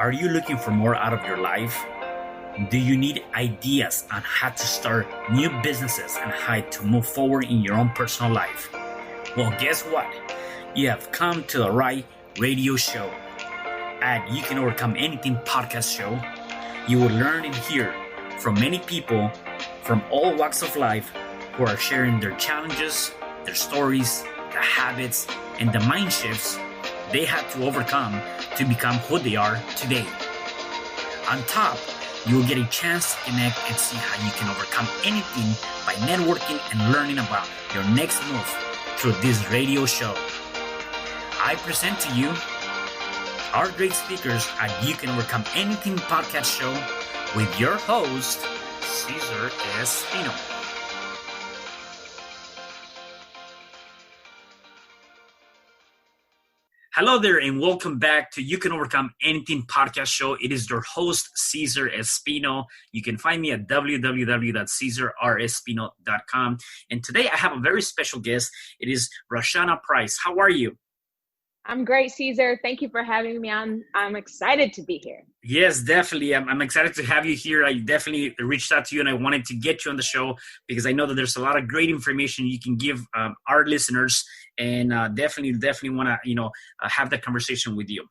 Are you looking for more out of your life? Do you need ideas on how to start new businesses and how to move forward in your own personal life? Well, guess what? You have come to the right radio show. At You Can Overcome Anything podcast show, you will learn and hear from many people from all walks of life who are sharing their challenges, their stories, their habits, and the mind shifts they had to overcome to become who they are today. On top, you will get a chance to connect and see how you can overcome anything by networking and learning about your next move through this radio show. I present to you our great speakers at You Can Overcome Anything podcast show with your host, Cesar Espino. Hello there and welcome back to You Can Overcome Anything podcast show. It is your host, Cesar Espino. You can find me at www.cesarrespino.com. And today I have a very special guest. It is Raushawna Price. How are you? I'm great, Cesar. Thank you for having me on. I'm excited to be here. Yes, definitely. I'm excited to have you here. I definitely reached out to you and I wanted to get you on the show because I know that there's a lot of great information you can give our listeners, and definitely want to have that conversation with you.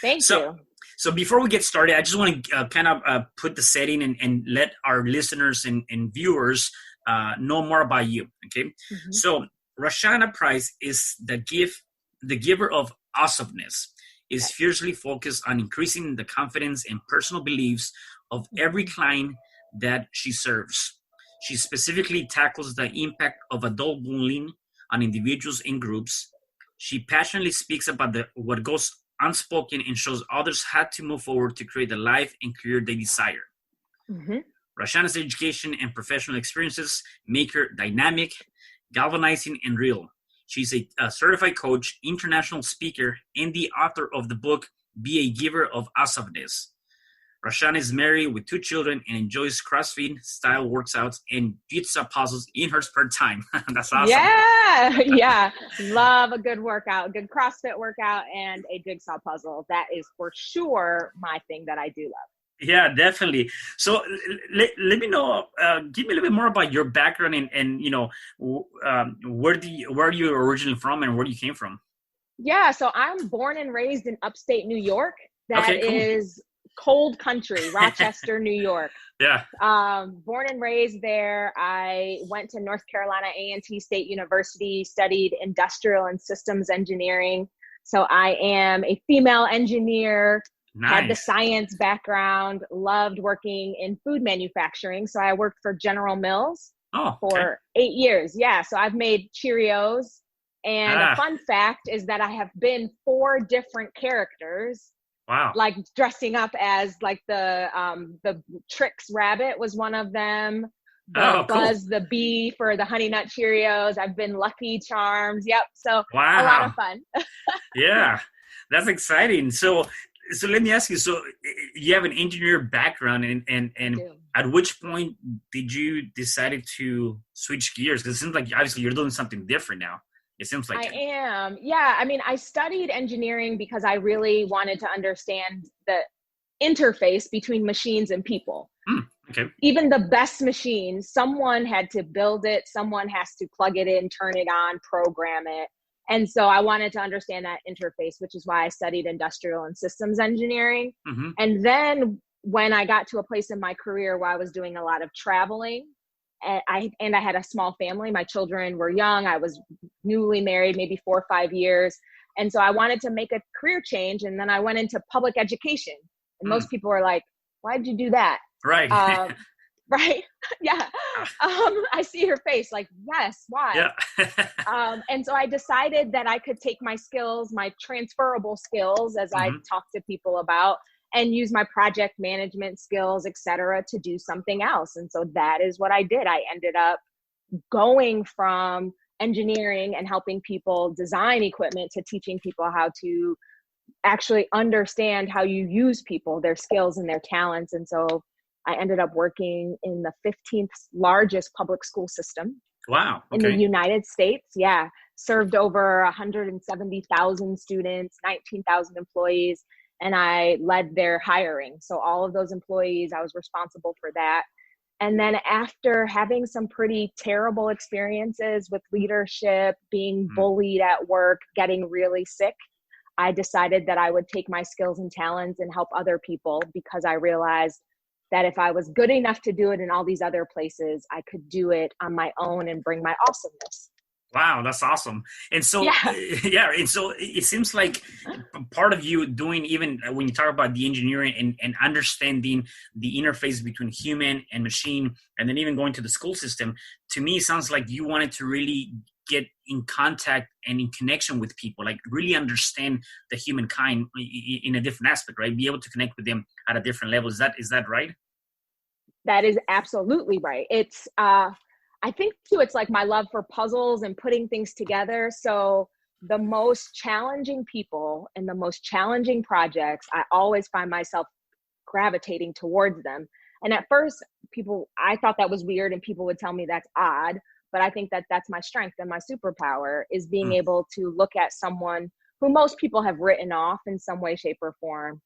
Thank you. So before we get started, I just want to kind of put the setting and let our listeners and viewers know more about you. Okay. Mm-hmm. So Raushawna Price is the Giver of Awesomeness, is fiercely focused on increasing the confidence and personal beliefs of every client that she serves. She specifically tackles the impact of adult bullying on individuals and groups. She passionately speaks about what goes unspoken and shows others how to move forward to create the life and career they desire. Mm-hmm. Raushawna's education and professional experiences make her dynamic, galvanizing, and real. She's a certified coach, international speaker, and the author of the book, Be a Giver of Awesomeness. Raushawna is married with 2 children and enjoys CrossFit style workouts and jigsaw puzzles in her spare time. That's awesome. Yeah. Love a good workout, good CrossFit workout, and a jigsaw puzzle. That is for sure my thing that I do love. Yeah, definitely. So let me know, give me a little bit more about your background and where are you originally from and where you came from? Yeah, so I'm born and raised in upstate New York. That is cold country, Rochester, New York. Yeah. Born and raised there. I went to North Carolina A&T State University, studied industrial and systems engineering. So I am a female engineer. Nice. Had the science background, loved working in food manufacturing. So I worked for General Mills for 8 years. Yeah. So I've made Cheerios. And a fun fact is that I have been 4 different characters. Wow. Like dressing up as like the Trix Rabbit was one of them. Buzz the Bee for the Honey Nut Cheerios. I've been Lucky Charms. Yep. So a lot of fun. Yeah. That's exciting. So let me ask you, so you have an engineer background and at which point did you decide to switch gears? Because it seems like obviously you're doing something different now. It seems like I am. Yeah. I mean, I studied engineering because I really wanted to understand the interface between machines and people. Okay. Even the best machine, someone had to build it. Someone has to plug it in, turn it on, program it. And so I wanted to understand that interface, which is why I studied industrial and systems engineering. Mm-hmm. And then when I got to a place in my career where I was doing a lot of traveling, and I had a small family, my children were young, I was newly married, maybe 4 or 5 years. And so I wanted to make a career change. And then I went into public education. And most people were like, why'd you do that? Right. Right. Yeah. I see her face like, yes, why? Yeah. And so I decided that I could take my skills, my transferable skills, as I talk to people about, and use my project management skills, et cetera, to do something else. And so that is what I did. I ended up going from engineering and helping people design equipment to teaching people how to actually understand how you use people, their skills and their talents. And so I ended up working in the 15th largest public school system. Wow. Okay. In the United States. Yeah. Served over 170,000 students, 19,000 employees. and I led their hiring. So all of those employees, I was responsible for that. And then after having some pretty terrible experiences with leadership, being bullied at work, getting really sick, I decided that I would take my skills and talents and help other people, because I realized that if I was good enough to do it in all these other places, I could do it on my own and bring my awesomeness. Wow, that's awesome. And so, and so it seems like part of you doing, even when you talk about the engineering and understanding the interface between human and machine, and then even going to the school system, to me, it sounds like you wanted to really get in contact and in connection with people, like really understand the humankind in a different aspect, right? Be able to connect with them at a different level. Is that right? That is absolutely right. It's, I think too, it's like my love for puzzles and putting things together. So the most challenging people and the most challenging projects, I always find myself gravitating towards them. And at first, I thought that was weird, and people would tell me that's odd, but I think that that's my strength and my superpower, is being able to look at someone who most people have written off in some way, shape, or form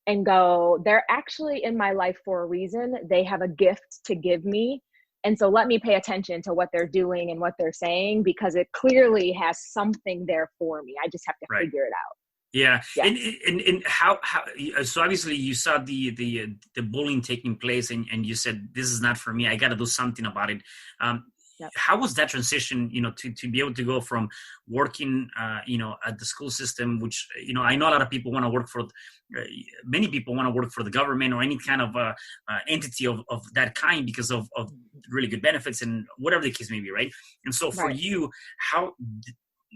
and go, they're actually in my life for a reason. They have a gift to give me. And so let me pay attention to what they're doing and what they're saying, because it clearly has something there for me. I just have to figure it out. Yeah. And how, so obviously you saw the bullying taking place, and you said, this is not for me. I got to do something about it. How was that transition, to be able to go from working, at the school system, which, I know a lot of people want to work for, many people want to work for the government or any kind of entity of that kind because of really good benefits and whatever the case may be, right? And so for you, how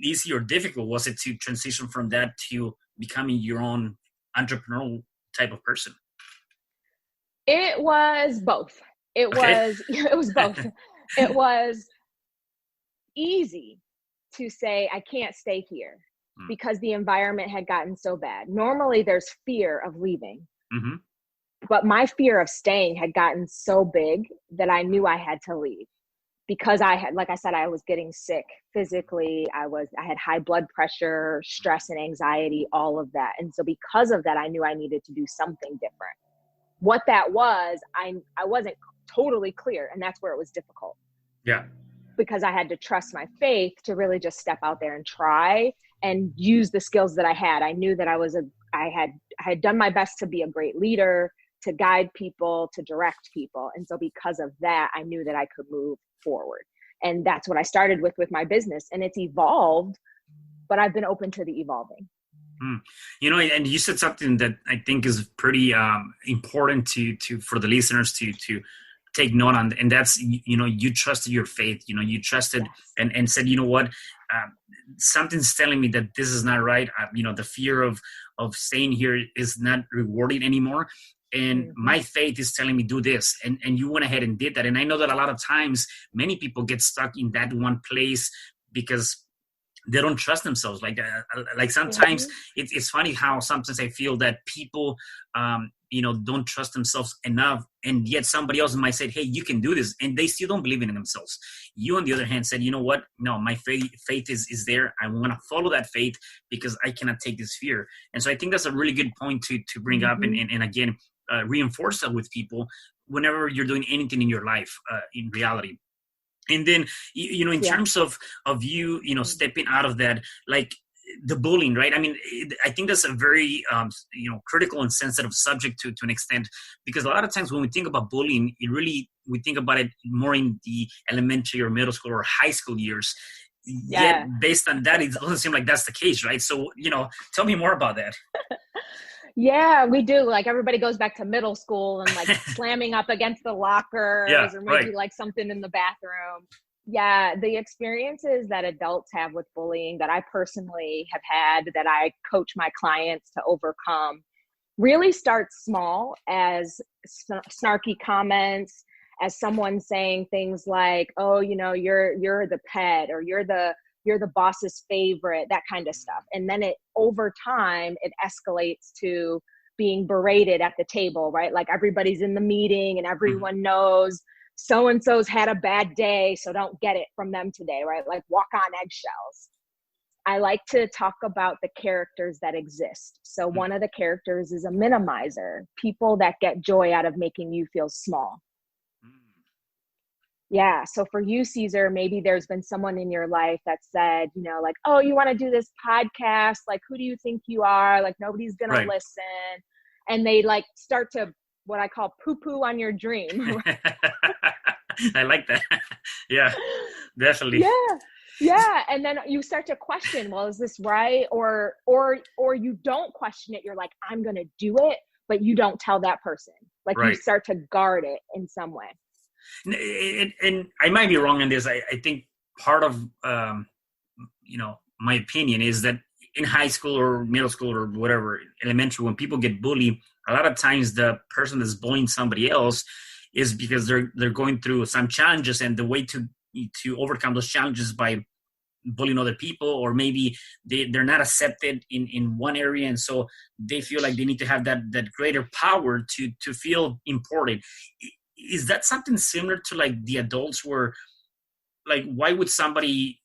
easy or difficult was it to transition from that to becoming your own entrepreneurial type of person? It was both. It was both. It was easy to say, I can't stay here because the environment had gotten so bad. Normally there's fear of leaving, but my fear of staying had gotten so big that I knew I had to leave, because I had, like I said, I was getting sick physically. I had high blood pressure, stress and anxiety, all of that. And so because of that, I knew I needed to do something different. What that was, I wasn't totally clear. And that's where it was difficult. Yeah. Because I had to trust my faith to really just step out there and try and use the skills that I had. I knew that I had done my best to be a great leader, to guide people, to direct people. And so because of that, I knew that I could move forward. And that's what I started with my business. And it's evolved, but I've been open to the evolving. And you said something that I think is pretty important to for the listeners to take note on, and that's, you trusted your faith, you trusted and said, you know what, something's telling me that this is not right. The fear of staying here is not rewarding anymore. And my faith is telling me do this. And you went ahead and did that. And I know that a lot of times, many people get stuck in that one place because they don't trust themselves. Like sometimes it's funny how sometimes I feel that people, don't trust themselves enough. And yet somebody else might say, hey, you can do this. And they still don't believe in themselves. You, on the other hand, said, you know what? No, my faith is there. I want to follow that faith because I cannot take this fear. And so I think that's a really good point to bring up and again, reinforce that with people whenever you're doing anything in your life, in reality. And then, in terms of you, stepping out of that, like the bullying, right? I mean, I think that's a very, critical and sensitive subject to an extent, because a lot of times when we think about bullying, we think about it more in the elementary or middle school or high school years. Yet based on that, it doesn't seem like that's the case, right? So, tell me more about that. Yeah, we do. Like everybody goes back to middle school and like slamming up against the lockers or maybe like something in the bathroom. Yeah, the experiences that adults have with bullying that I personally have had, that I coach my clients to overcome, really starts small as snarky comments, as someone saying things like, oh, you're the pet, or you're the boss's favorite, that kind of stuff. And then over time, it escalates to being berated at the table, right? Like everybody's in the meeting and everyone knows so-and-so's had a bad day, so don't get it from them today, right? Like walk on eggshells. I like to talk about the characters that exist. So one of the characters is a minimizer, people that get joy out of making you feel small. Yeah. So for you, Cesar, maybe there's been someone in your life that said, you know, like, oh, you want to do this podcast? Like, who do you think you are? Like, nobody's going to listen. And they like start to what I call poo-poo on your dream. I like that. Yeah, definitely. Yeah. Yeah. And then you start to question, well, is this right? Or you don't question it. You're like, I'm going to do it, but you don't tell that person. Like you start to guard it in some way. And I might be wrong in this. I think part of, my opinion is that in high school or middle school or whatever, elementary, when people get bullied, a lot of times the person that's bullying somebody else is because they're going through some challenges, and the way to overcome those challenges by bullying other people, or maybe they're not accepted in one area, and so they feel like they need to have that greater power to feel important. Is that something similar to like the adults where, like, why would somebody,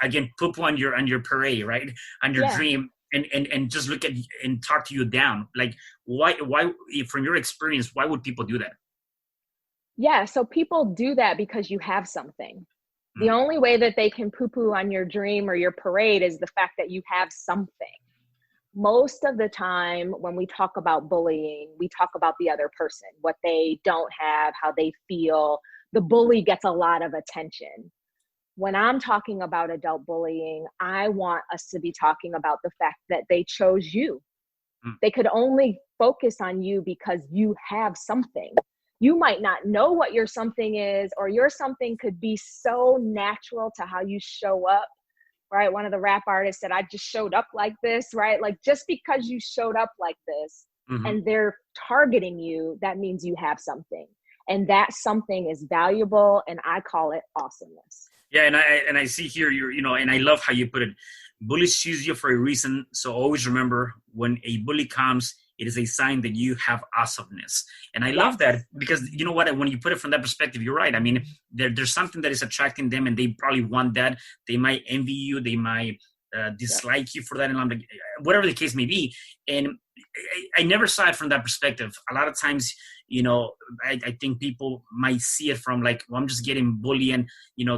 again, poop on your parade, right? On your dream, and just look at and talk to you down? Like, why, from your experience, why would people do that? Yeah. So people do that because you have something. The only way that they can poo-poo on your dream or your parade is the fact that you have something. Most of the time when we talk about bullying, we talk about the other person, what they don't have, how they feel. The bully gets a lot of attention. When I'm talking about adult bullying, I want us to be talking about the fact that they chose you. They could only focus on you because you have something. You might not know what your something is, or your something could be so natural to how you show up. Right. One of the rap artists said, I just showed up like this, right? Like just because you showed up like this and they're targeting you, that means you have something. And that something is valuable. And I call it awesomeness. Yeah. And I see here, and I love how you put it. Bullies choose you for a reason. So always remember, when a bully comes, it is a sign that you have awesomeness. And I love that, because you know what, when you put it from that perspective, you're right. I mean, there's something that is attracting them, and they probably want that. They might envy you. They might dislike you for that. And I'm like, whatever the case may be. And I never saw it from that perspective. A lot of times, I think people might see it from like, well, I'm just getting bullied, and,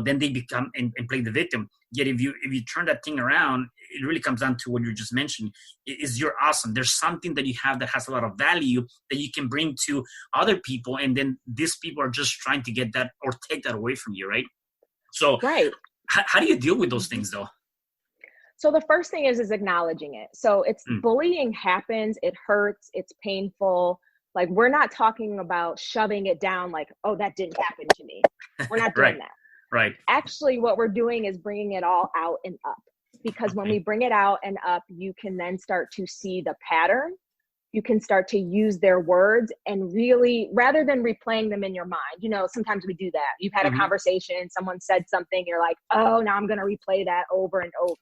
then they become and play the victim. Yet if you turn that thing around, it really comes down to what you just mentioned. Is you're awesome. There's something that you have that has a lot of value that you can bring to other people. And then these people are just trying to get that or take that away from you, right? So how do you deal with those things though? So the first thing is acknowledging it. So it's bullying happens, it hurts, it's painful. Like, we're not talking about shoving it down like, oh, that didn't happen to me. We're not doing that. Right. Actually, what we're doing is bringing it all out and up, because when we bring it out and up, you can then start to see the pattern. You can start to use their words, and really, rather than replaying them in your mind, sometimes we do that. You've had a conversation, someone said something, you're like, oh, now I'm going to replay that over and over.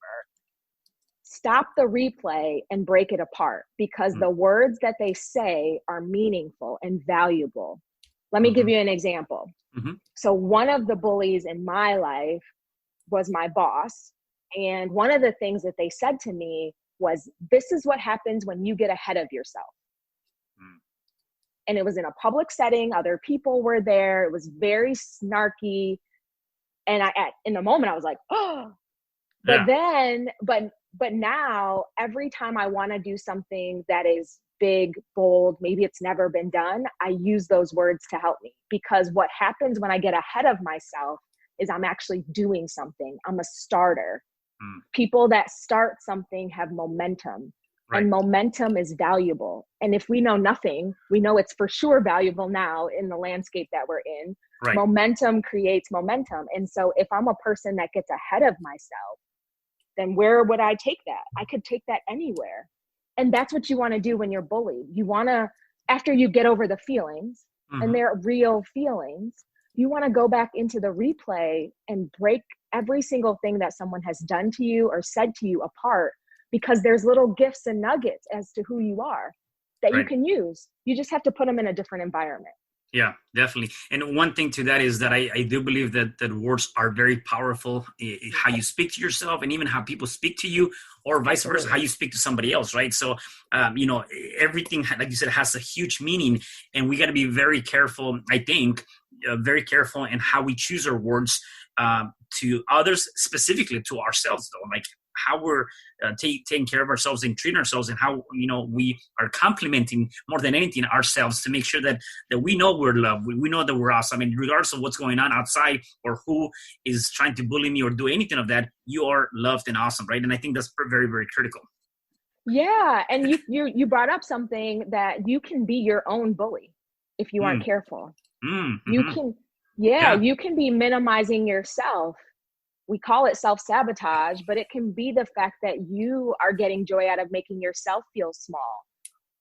Stop the replay and break it apart, because the words that they say are meaningful and valuable. Let me give you an example. So one of the bullies in my life was my boss. And one of the things that they said to me was, this is what happens when you get ahead of yourself. And it was in a public setting. Other people were there. It was very snarky. And in the moment I was like, oh, but but now every time I want to do something that is big, bold, maybe it's never been done, I use those words to help me. Because what happens when I get ahead of myself is I'm actually doing something. I'm a starter. People that start something have momentum, and momentum is valuable. And if we know nothing, we know it's for sure valuable now in the landscape that we're in. Momentum creates momentum. And so if I'm a person that gets ahead of myself, then where would I take that? I could take that anywhere. And that's what you want to do when you're bullied. You want to, after you get over the feelings, and they're real feelings, you want to go back into the replay and break every single thing that someone has done to you or said to you apart, because there's little gifts and nuggets as to who you are that you can use. You just have to put them in a different environment. Yeah, definitely. And one thing to that is that I do believe that words are very powerful. How you speak to yourself, and even how people speak to you, or vice versa, how you speak to somebody else, right? So, everything, like you said, has a huge meaning, and we got to be very careful. I think very careful in how we choose our words to others, specifically to ourselves, though. Like how we're taking care of ourselves and treating ourselves, and how we are complimenting more than anything ourselves to make sure that we know we're loved, we know that we're awesome, and regardless of what's going on outside or who is trying to bully me or do anything of that, you are loved and awesome, right? And I think that's very, very critical. Yeah, and you brought up something that you can be your own bully if you aren't careful. You can, you can be minimizing yourself. We call it self-sabotage, but it can be the fact that you are getting joy out of making yourself feel small.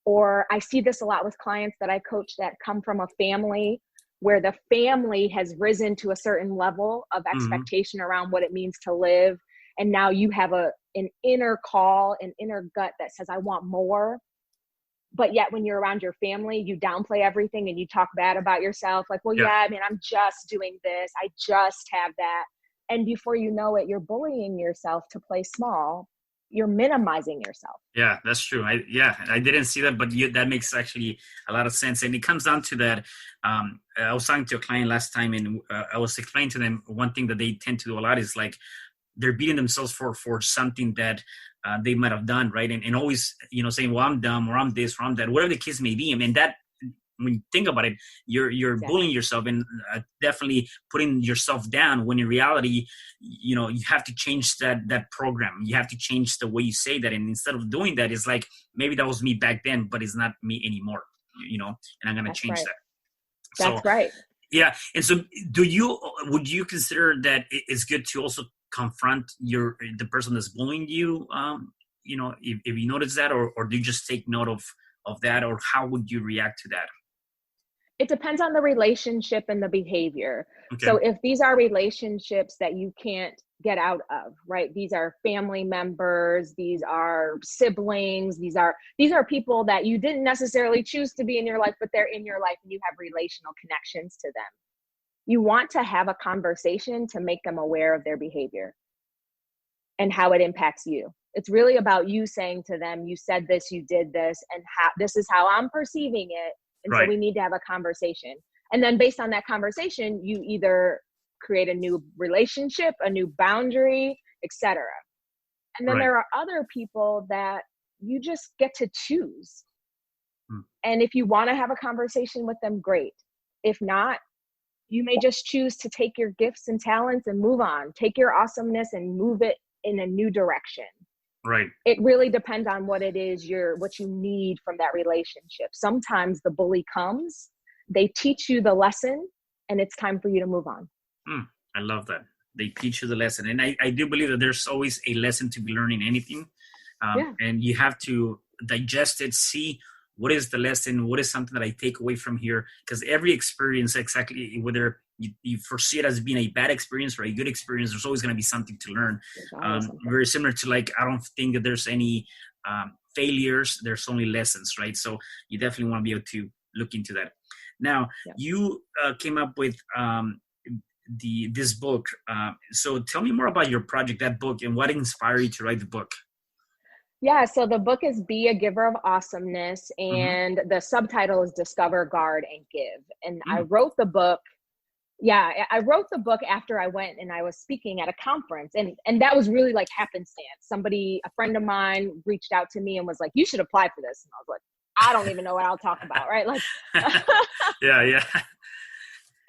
Or I see this a lot with clients that I coach that come from a family where the family has risen to a certain level of expectation around what it means to live. And now you have an inner call, an inner gut that says, I want more. But yet when you're around your family, you downplay everything and you talk bad about yourself. Like, well, I mean, I'm just doing this. I just have that. And before you know it, you're bullying yourself to play small. You're minimizing yourself. Yeah, that's true. I didn't see that, but that makes actually a lot of sense. And it comes down to that. I was talking to a client last time, and I was explaining to them one thing that they tend to do a lot is like they're beating themselves for something that they might have done, right? And always, saying, well, I'm dumb, or I'm this, or I'm that, whatever the case may be. I mean, that, when you think about it, you're bullying yourself and definitely putting yourself down, when in reality, you have to change that program. You have to change the way you say that. And instead of doing that, it's like, maybe that was me back then, but it's not me anymore, and I'm going to change that. That's right. Yeah. And so would you consider that it's good to also confront the person that's bullying you, if you notice that, or do you just take note of that, or how would you react to that? It depends on the relationship and the behavior. Okay. So if these are relationships that you can't get out of, right? These are family members, these are siblings, these are people that you didn't necessarily choose to be in your life, but they're in your life and you have relational connections to them. You want to have a conversation to make them aware of their behavior and how it impacts you. It's really about you saying to them, you said this, you did this, and this is how I'm perceiving it. And so we need to have a conversation. And then based on that conversation, you either create a new relationship, a new boundary, etc. And then there are other people that you just get to choose. And if you want to have a conversation with them, great. If not, you may just choose to take your gifts and talents and move on. Take your awesomeness and move it in a new direction. Right. It really depends on what it is what you need from that relationship. Sometimes the bully comes, they teach you the lesson, and it's time for you to move on. I love that. They teach you the lesson. And I do believe that there's always a lesson to be learned in anything. And you have to digest it, see what is the lesson, what is something that I take away from here. Because every experience, exactly, whether you foresee it as being a bad experience or a good experience, there's always going to be something to learn. Very similar to, like, I don't think that there's any failures, there's only lessons, right? So you definitely want to be able to look into that. Now, you came up with this book. So tell me more about your project, that book, and what inspired you to write the book. Yeah, so the book is Be a Giver of Awesomeness, and the subtitle is Discover, Guard, and Give. And I wrote the book. Yeah, I wrote the book after I went and I was speaking at a conference, and that was really like happenstance. A friend of mine reached out to me and was like, you should apply for this. And I was like, I don't even know what I'll talk about, right? Like, yeah.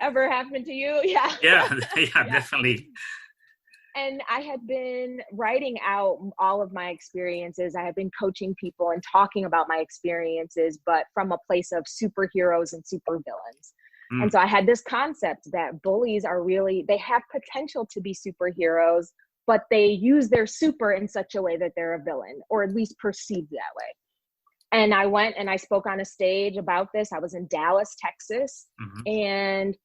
Ever happened to you? Yeah. Yeah, definitely. And I had been writing out all of my experiences. I had been coaching people and talking about my experiences, but from a place of superheroes and supervillains. And so I had this concept that bullies they have potential to be superheroes, but they use their super in such a way that they're a villain, or at least perceived that way. And I went and I spoke on a stage about this. I was in Dallas, Texas. And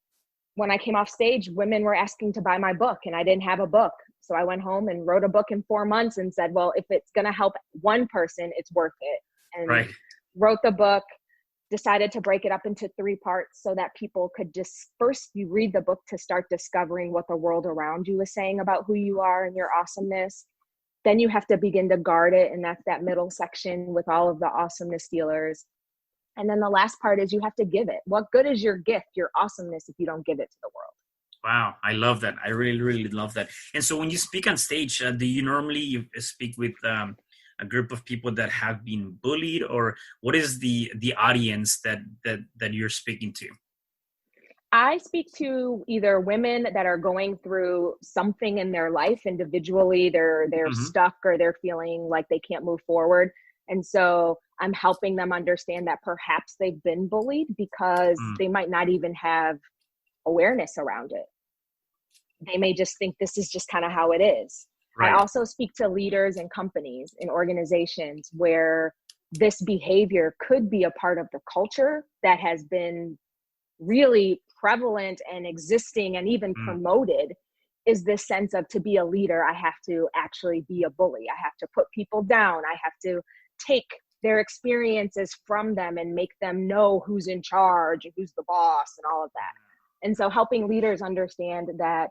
when I came off stage, women were asking to buy my book, and I didn't have a book. So I went home and wrote a book in 4 months and said, well, if it's going to help one person, it's worth it. And wrote the book. decided to break it up into 3 parts so that people could just, first you read the book to start discovering what the world around you is saying about who you are and your awesomeness. Then you have to begin to guard it, and that's that middle section with all of the awesomeness dealers. And then the last part is you have to give it. What good is your gift, your awesomeness, if you don't give it to the world? Wow, I love that. I really, really love that. And so when you speak on stage, do you normally speak with a group of people that have been bullied, or what is the audience that you're speaking to? I speak to either women that are going through something in their life individually, they're stuck, or they're feeling like they can't move forward. And so I'm helping them understand that perhaps they've been bullied because they might not even have awareness around it. They may just think this is just kind of how it is. Right. I also speak to leaders and companies and organizations where this behavior could be a part of the culture that has been really prevalent and existing and even promoted, is this sense of, to be a leader, I have to actually be a bully. I have to put people down. I have to take their experiences from them and make them know who's in charge and who's the boss and all of that. And so helping leaders understand that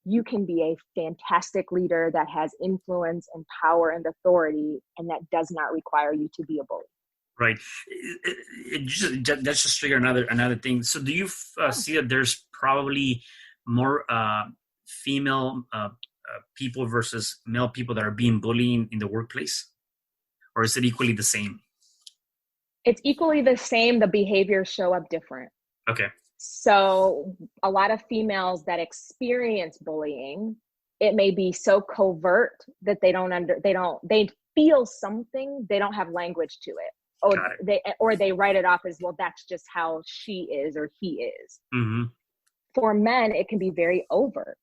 you can be a fantastic leader that has influence and power and authority, and that does not require you to be a bully. Right. That's just trigger another thing. So do you see that there's probably more female people versus male people that are being bullied in the workplace? Or is it equally the same? It's equally the same. The behaviors show up different. Okay. So a lot of females that experience bullying, it may be so covert that they feel something, they don't have language to it. Or they write it off as, well, that's just how she is or he is. Mm-hmm. For men, it can be very overt.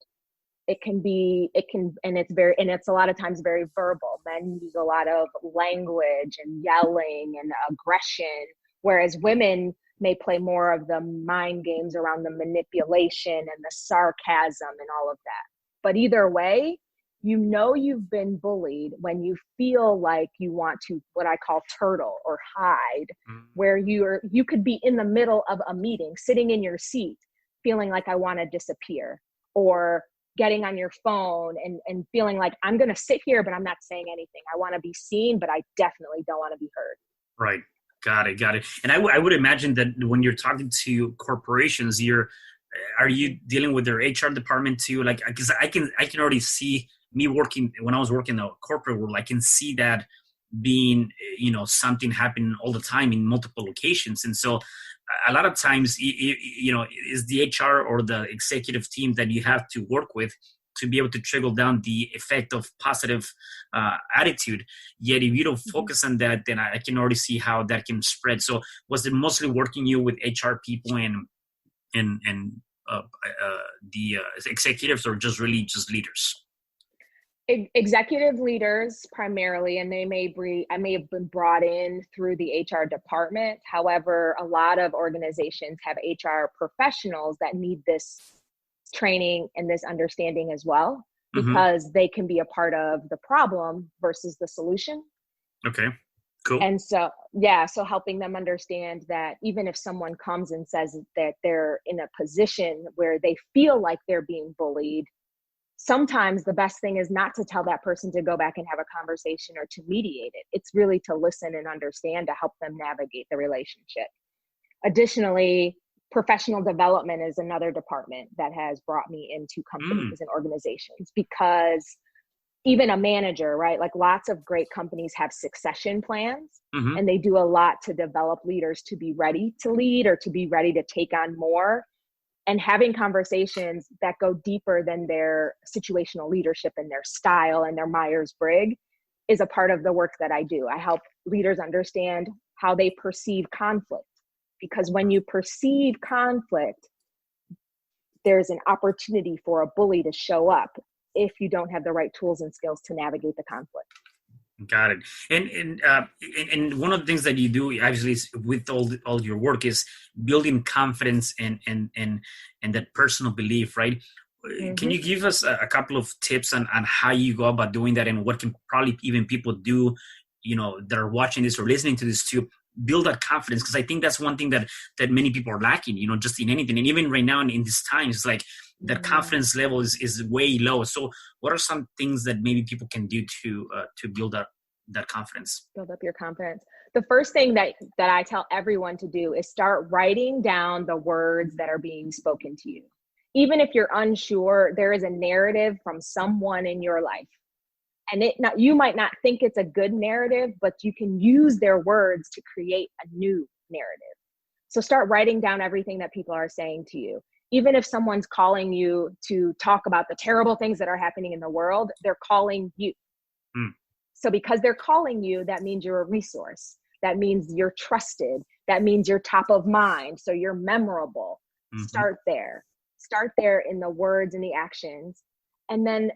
And it's a lot of times very verbal. Men use a lot of language and yelling and aggression, whereas women may play more of the mind games around the manipulation and the sarcasm and all of that. But either way, you've been bullied when you feel like you want to, what I call turtle or hide, where you could be in the middle of a meeting, sitting in your seat, feeling like I want to disappear, or getting on your phone and feeling like I'm going to sit here, but I'm not saying anything. I want to be seen, but I definitely don't want to be heard. Right. Got it. And I would imagine that when you're talking to corporations, are you dealing with their HR department too? Like, because I can already see me working, when I was working in the corporate world, I can see that being, something happening all the time in multiple locations. And so a lot of times, is the HR or the executive team that you have to work with to be able to trickle down the effect of positive attitude. Yet if you don't focus on that, then I can already see how that can spread. So was it mostly working you with HR people and the executives, or just leaders? Executive leaders primarily, and I may have been brought in through the HR department. However, a lot of organizations have HR professionals that need this training and this understanding as well, because they can be a part of the problem versus the solution. Okay, cool. And so, so helping them understand that even if someone comes and says that they're in a position where they feel like they're being bullied, sometimes the best thing is not to tell that person to go back and have a conversation or to mediate it. It's really to listen and understand, to help them navigate the relationship. Additionally, professional development is another department that has brought me into companies and organizations, because even a manager, right? Like, lots of great companies have succession plans, and they do a lot to develop leaders to be ready to lead or to be ready to take on more. And having conversations that go deeper than their situational leadership and their style and their Myers-Briggs is a part of the work that I do. I help leaders understand how they perceive conflict, because when you perceive conflict, there's an opportunity for a bully to show up if you don't have the right tools and skills to navigate the conflict. Got it. And one of the things that you do, obviously, with all your work, is building confidence and that personal belief, right? Can you give us a couple of tips on how you go about doing that, and what can probably even people do, that are watching this or listening to this too, build that confidence? Because I think that's one thing that many people are lacking, just in anything. And even right now in this time, it's like that confidence level is way low. So what are some things that maybe people can do to build up that confidence? Build up your confidence. The first thing that I tell everyone to do is start writing down the words that are being spoken to you. Even if you're unsure, there is a narrative from someone in your life. And you might not think it's a good narrative, but you can use their words to create a new narrative. So start writing down everything that people are saying to you. Even if someone's calling you to talk about the terrible things that are happening in the world, they're calling you. So because they're calling you, that means you're a resource. That means you're trusted. That means you're top of mind. So you're memorable. Start there. Start there in the words and the actions. And then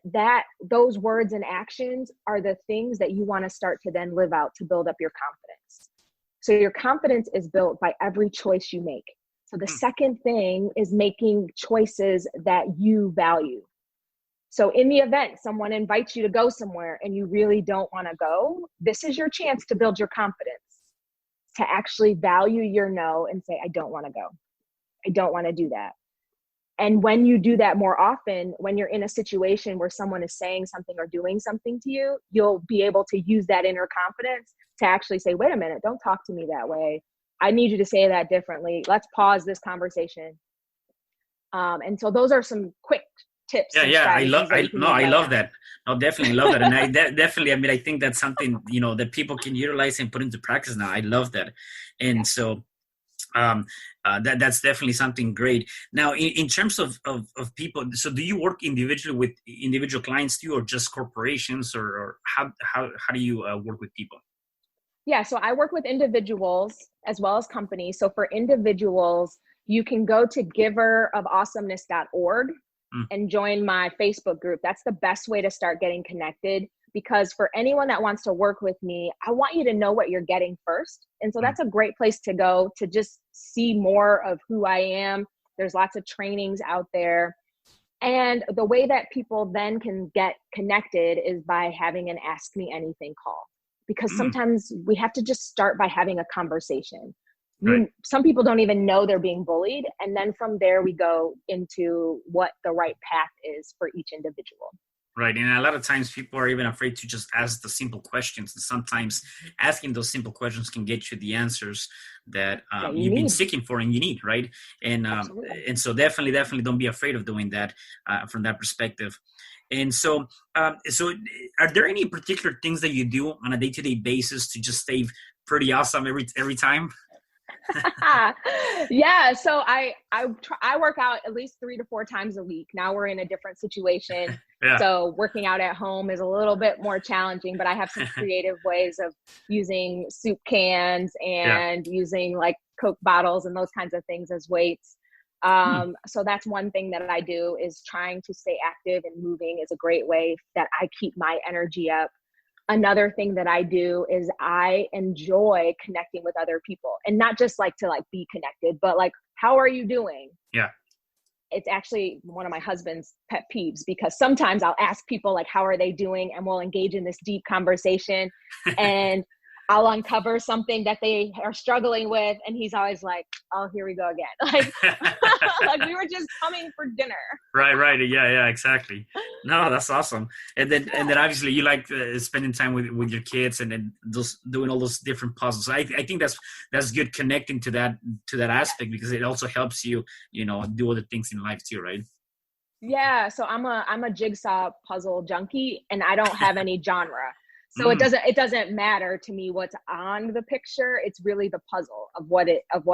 those words and actions are the things that you want to start to then live out to build up your confidence. So your confidence is built by every choice you make. So the second thing is making choices that you value. So in the event someone invites you to go somewhere and you really don't want to go, this is your chance to build your confidence, to actually value your no and say, I don't want to go. I don't want to do that. And when you do that more often, when you're in a situation where someone is saying something or doing something to you, you'll be able to use that inner confidence to actually say, wait a minute, don't talk to me that way. I need you to say that differently. Let's pause this conversation. And so those are some quick tips. Yeah. I love that. No, definitely love that. And I definitely, I think that's something, that people can utilize and put into practice now. I love that. And so that's definitely something great. Now, in terms of people, so do you work individually with individual clients too, or just corporations, or how do you work with people? Yeah, so I work with individuals as well as companies. So for individuals, you can go to giverofawesomeness.org and join my Facebook group. That's the best way to start getting connected, because for anyone that wants to work with me, I want you to know what you're getting first. And so that's a great place to go to just see more of who I am. There's lots of trainings out there. And the way that people then can get connected is by having an Ask Me Anything call. Because sometimes we have to just start by having a conversation. Some people don't even know they're being bullied. And then from there, we go into what the right path is for each individual. Right. And a lot of times people are even afraid to just ask the simple questions. And sometimes asking those simple questions can get you the answers that you've been seeking for and you need, right? And so definitely don't be afraid of doing that from that perspective. And so are there any particular things that you do on a day-to-day basis to just stay pretty awesome every time? Yeah. So I work out at least 3 to 4 times a week. Now we're in a different situation. So working out at home is a little bit more challenging, but I have some creative ways of using soup cans and using like Coke bottles and those kinds of things as weights. So that's one thing that I do, is trying to stay active, and moving is a great way that I keep my energy up. Another thing that I do is I enjoy connecting with other people, and not just like to like be connected, but like, how are you doing? Yeah. It's actually one of my husband's pet peeves, because sometimes I'll ask people like, how are they doing? And we'll engage in this deep conversation and I'll uncover something that they are struggling with. And he's always like, oh, here we go again. Like, like we were just coming for dinner. Right. Yeah, exactly. No, that's awesome. And then obviously you like spending time with your kids, and then doing all those different puzzles. I think that's good, connecting to that aspect, because it also helps you, do other things in life too, right? Yeah. So I'm a jigsaw puzzle junkie, and I don't have any genre. So it doesn't matter to me what's on the picture. It's really the puzzle of what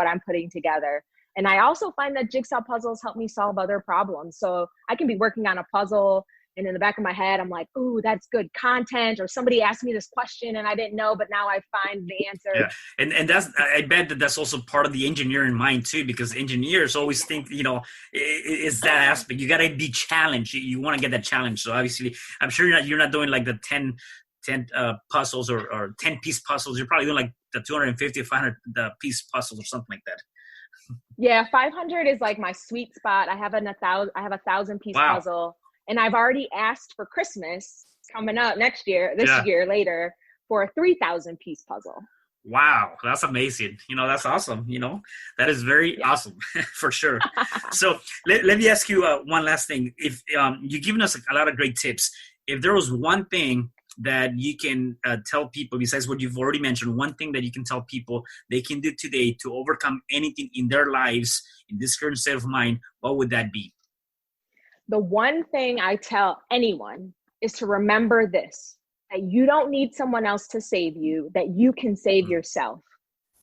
I'm putting together. And I also find that jigsaw puzzles help me solve other problems. So I can be working on a puzzle, and in the back of my head, I'm like, ooh, that's good content. Or somebody asked me this question and I didn't know, but now I find the answer. Yeah. And I bet that's also part of the engineering mind too, because engineers always think, it's that aspect. You got to be challenged. You want to get that challenge. So obviously, I'm sure you're not doing like the 10 puzzles or 10-piece puzzles. You're probably doing like the 250, 500 piece puzzles or something like that. Yeah, 500 is like my sweet spot. I have a 1,000-piece puzzle, and I've already asked for Christmas coming up this year later, for a 3,000-piece puzzle. Wow, that's amazing. That's awesome. That is very awesome for sure. So let me ask you one last thing. If you've given us a lot of great tips, if there was one thing that you can tell people, besides what you've already mentioned, one thing that you can tell people they can do today to overcome anything in their lives in this current state of mind, what would that be? The one thing I tell anyone is to remember this, that you don't need someone else to save you, that you can save yourself.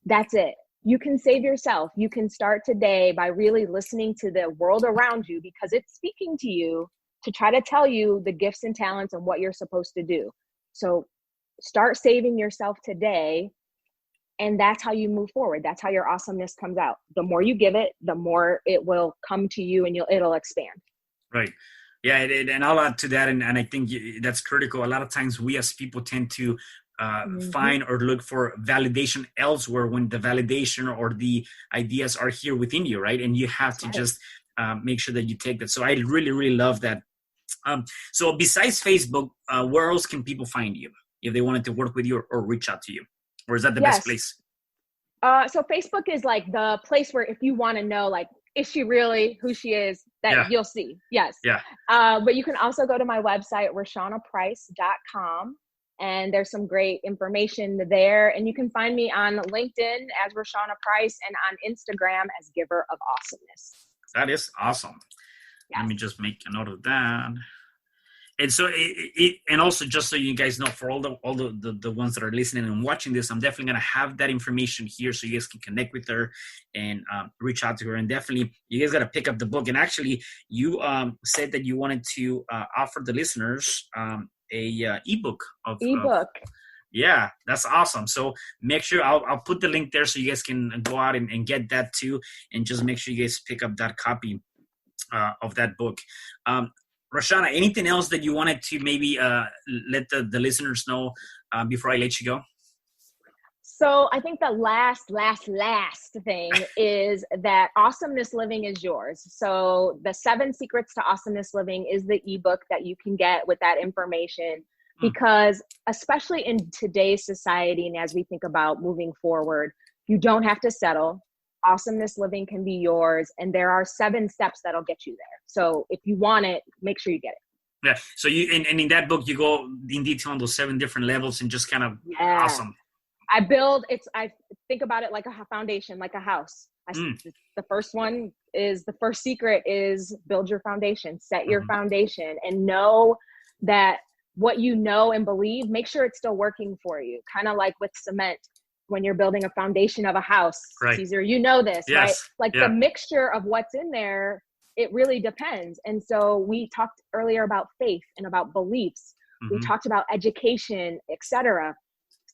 That's it. You can save yourself. You can start today by really listening to the world around you, because it's speaking to you to try to tell you the gifts and talents and what you're supposed to do. So start saving yourself today, and that's how you move forward. That's how your awesomeness comes out. The more you give it, the more it will come to you, and it'll expand. Right. Yeah, and I'll add to that, and I think that's critical. A lot of times we as people tend to find or look for validation elsewhere when the validation or the ideas are here within you, right? And you have to just make sure that you take that. So I really, really love that. So besides Facebook, where else can people find you if they wanted to work with you or reach out to you? Or is that the best place? So Facebook is like the place where if you want to know, like, is she really who she is, that you'll see. Yes. Yeah. But you can also go to my website, RaushawnaPrice.com, and there's some great information there. And you can find me on LinkedIn as Raushawna Price and on Instagram as Giver of Awesomeness. That is awesome. Yes. Let me just make a note of that. And so, and also, just so you guys know, for all the ones that are listening and watching this, I'm definitely going to have that information here so you guys can connect with her and reach out to her. And definitely, you guys got to pick up the book. And actually, you said that you wanted to offer the listeners a ebook of ebook. Yeah, that's awesome. So make sure I'll put the link there so you guys can go out and get that too, and just make sure you guys pick up that copy of that book. Raushawna, anything else that you wanted to maybe let the listeners know before I let you go? So I think the last thing is that awesomeness living is yours. So the 7 Secrets to Awesomeness Living is the ebook that you can get with that information, because especially in today's society and as we think about moving forward, you don't have to settle. Awesomeness living can be yours, and there are 7 steps that'll get you there. So if you want it, make sure you get it. Yeah. So you and in that book you go in detail on those 7 different levels and just kind of awesome. I think about it like a foundation, like a house. The first one is, the first secret is build your foundation, set your foundation, and know that what you know and believe, make sure it's still working for you. Kind of like with cement. When you're building a foundation of a house, right. Cesar, you know this, right? Like the mixture of what's in there, it really depends. And so we talked earlier about faith and about beliefs. We talked about education, etc.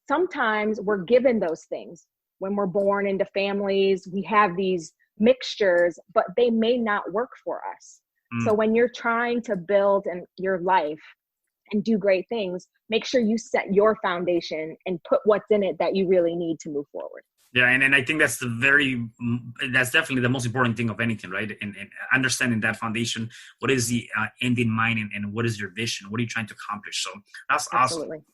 Sometimes we're given those things. When we're born into families, we have these mixtures, but they may not work for us. So when you're trying to build your life and do great things, make sure you set your foundation and put what's in it that you really need to move forward. Yeah, and I think that's definitely the most important thing of anything, right? And understanding that foundation, what is the end in mind, and what is your vision? What are you trying to accomplish? So that's Absolutely. Awesome.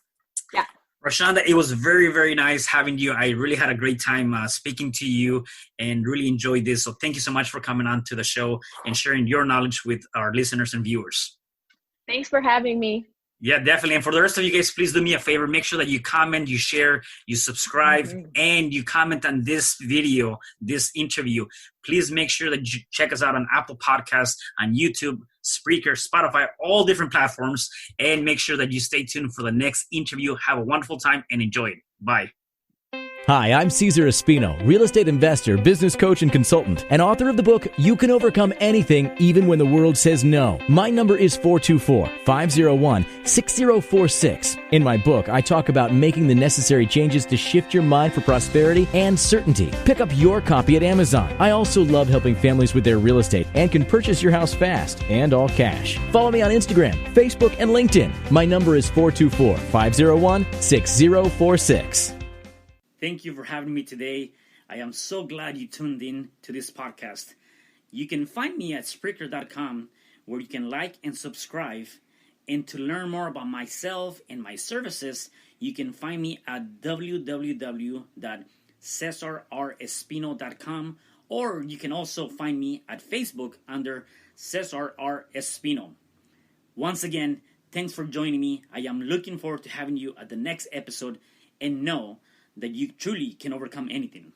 Yeah. Raushawna, it was very, very nice having you. I really had a great time speaking to you and really enjoyed this. So thank you so much for coming on to the show and sharing your knowledge with our listeners and viewers. Thanks for having me. Yeah, definitely. And for the rest of you guys, please do me a favor. Make sure that you comment, you share, you subscribe, and you comment on this video, this interview. Please make sure that you check us out on Apple Podcasts, on YouTube, Spreaker, Spotify, all different platforms. And make sure that you stay tuned for the next interview. Have a wonderful time and enjoy it. Bye. Hi, I'm Cesar Espino, real estate investor, business coach, and consultant, and author of the book, You Can Overcome Anything, Even When the World Says No. My number is 424-501-6046. In my book, I talk about making the necessary changes to shift your mind for prosperity and certainty. Pick up your copy at Amazon. I also love helping families with their real estate and can purchase your house fast and all cash. Follow me on Instagram, Facebook, and LinkedIn. My number is 424-501-6046. Thank you for having me today. I am so glad you tuned in to this podcast. You can find me at Spreaker.com, where you can like and subscribe And to learn more about myself and my services, you can find me at www.cesarrespino.com, or you can also find me at Facebook under Cesar R. Espino. Once again, thanks for joining me. I am looking forward to having you at the next episode, and know that you truly can overcome anything.